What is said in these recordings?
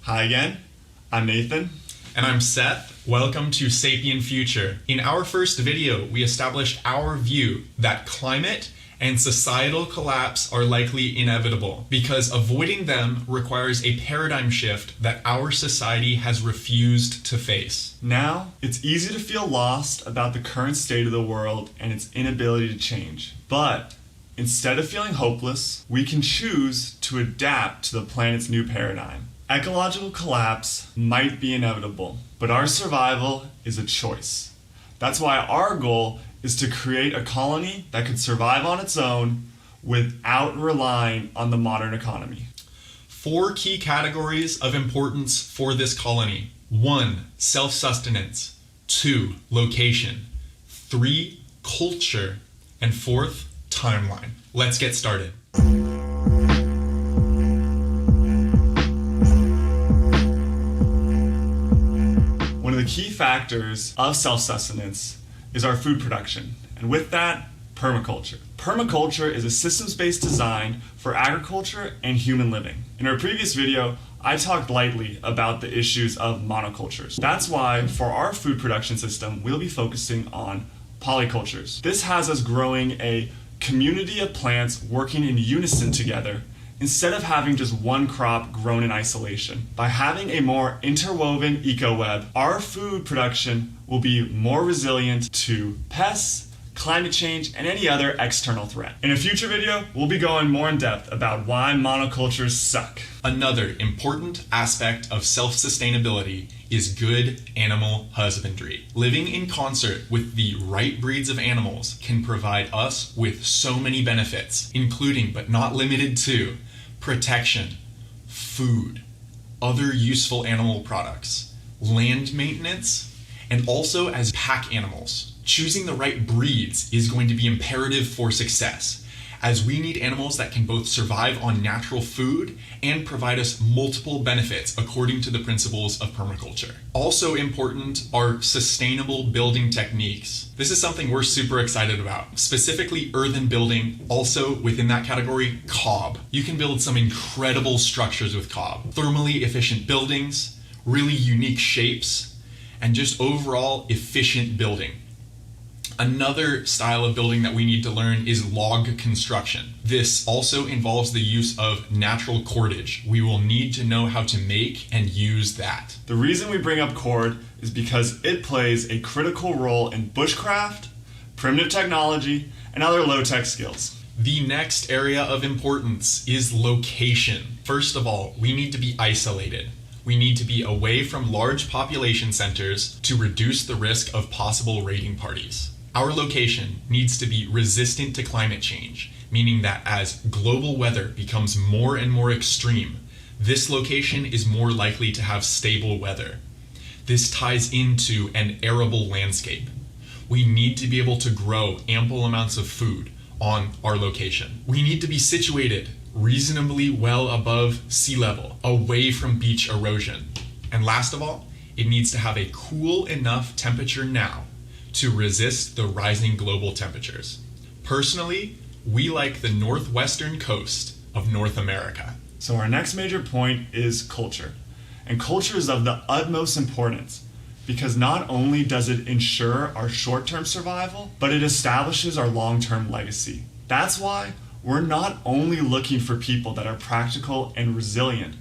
Hi again, I'm Nathan. And I'm Seth. Welcome to Sapien Future. In our first video, we established our view that climate and societal collapse are likely inevitable because avoiding them requires a paradigm shift that our society has refused to face. Now, it's easy to feel lost about the current state of the world and its inability to change. But instead of feeling hopeless, we can choose to adapt to the planet's new paradigm. Ecological collapse might be inevitable, but our survival is a choice. That's why our goal is to create a colony that could survive on its own without relying on the modern economy. 4 key categories of importance for this colony. 1. Self-sustenance. 2. Location. 3. Culture. And 4th, timeline. Let's get started. One of the key factors of self-sustenance is our food production, and with that, permaculture. Permaculture is a systems-based design for agriculture and human living. In our previous video, I talked lightly about the issues of monocultures. That's why, for our food production system, we'll be focusing on polycultures. This has us growing a community of plants working in unison together instead of having just one crop grown in isolation. By having a more interwoven eco-web, our food production will be more resilient to pests, climate change, and any other external threat. In a future video, we'll be going more in depth about why monocultures suck. Another important aspect of self-sustainability is good animal husbandry. Living in concert with the right breeds of animals can provide us with so many benefits, including but not limited to protection, food, other useful animal products, land maintenance, and also as pack animals. Choosing the right breeds is going to be imperative for success, as we need animals that can both survive on natural food and provide us multiple benefits according to the principles of permaculture. Also important are sustainable building techniques. This is something we're super excited about, specifically earthen building, also within that category, cob. You can build some incredible structures with cob. Thermally efficient buildings, really unique shapes, and just overall efficient building. Another style of building that we need to learn is log construction. This also involves the use of natural cordage. We will need to know how to make and use that. The reason we bring up cord is because it plays a critical role in bushcraft, primitive technology, and other low-tech skills. The next area of importance is location. First of all, we need to be isolated. We need to be away from large population centers to reduce the risk of possible raiding parties. Our location needs to be resistant to climate change, meaning that as global weather becomes more and more extreme, this location is more likely to have stable weather. This ties into an arable landscape. We need to be able to grow ample amounts of food on our location. We need to be situated reasonably well above sea level, away from beach erosion. And last of all, it needs to have a cool enough temperature now to resist the rising global temperatures. Personally, we like the northwestern coast of North America. So our next major point is culture. And culture is of the utmost importance because not only does it ensure our short-term survival, but it establishes our long-term legacy. That's why we're not only looking for people that are practical and resilient,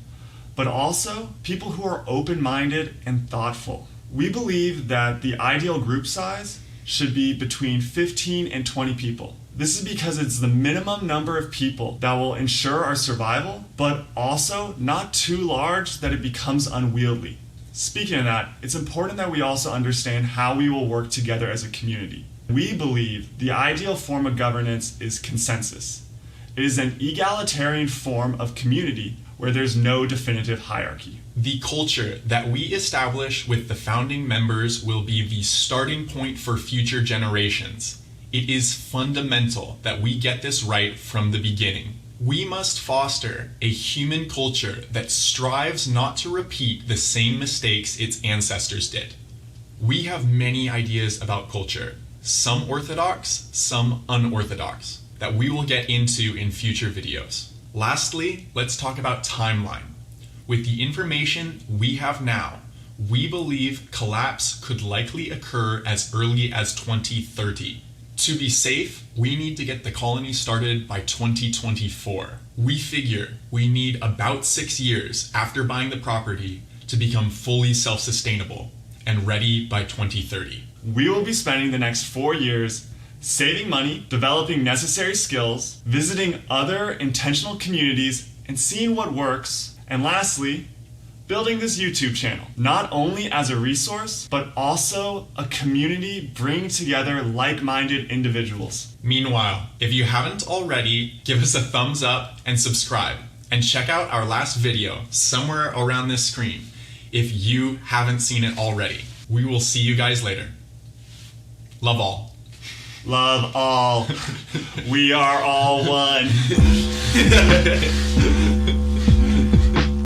but also people who are open-minded and thoughtful. We believe that the ideal group size should be between 15 and 20 people. This is because it's the minimum number of people that will ensure our survival, but also not too large that it becomes unwieldy. Speaking of that, it's important that we also understand how we will work together as a community. We believe the ideal form of governance is consensus. It is an egalitarian form of community where there's no definitive hierarchy. The culture that we establish with the founding members will be the starting point for future generations. It is fundamental that we get this right from the beginning. We must foster a human culture that strives not to repeat the same mistakes its ancestors did. We have many ideas about culture, some orthodox, some unorthodox, that we will get into in future videos. Lastly, let's talk about timeline. With the information we have now, we believe collapse could likely occur as early as 2030. To be safe, we need to get the colony started by 2024. We figure we need about 6 years after buying the property to become fully self-sustainable and ready by 2030. We will be spending the next 4 years saving money, developing necessary skills, visiting other intentional communities, and seeing what works. And lastly, building this YouTube channel, not only as a resource, but also a community bringing together like-minded individuals. Meanwhile, if you haven't already, give us a thumbs up and subscribe. And check out our last video somewhere around this screen if you haven't seen it already. We will see you guys later. Love all. Love all. We are all one.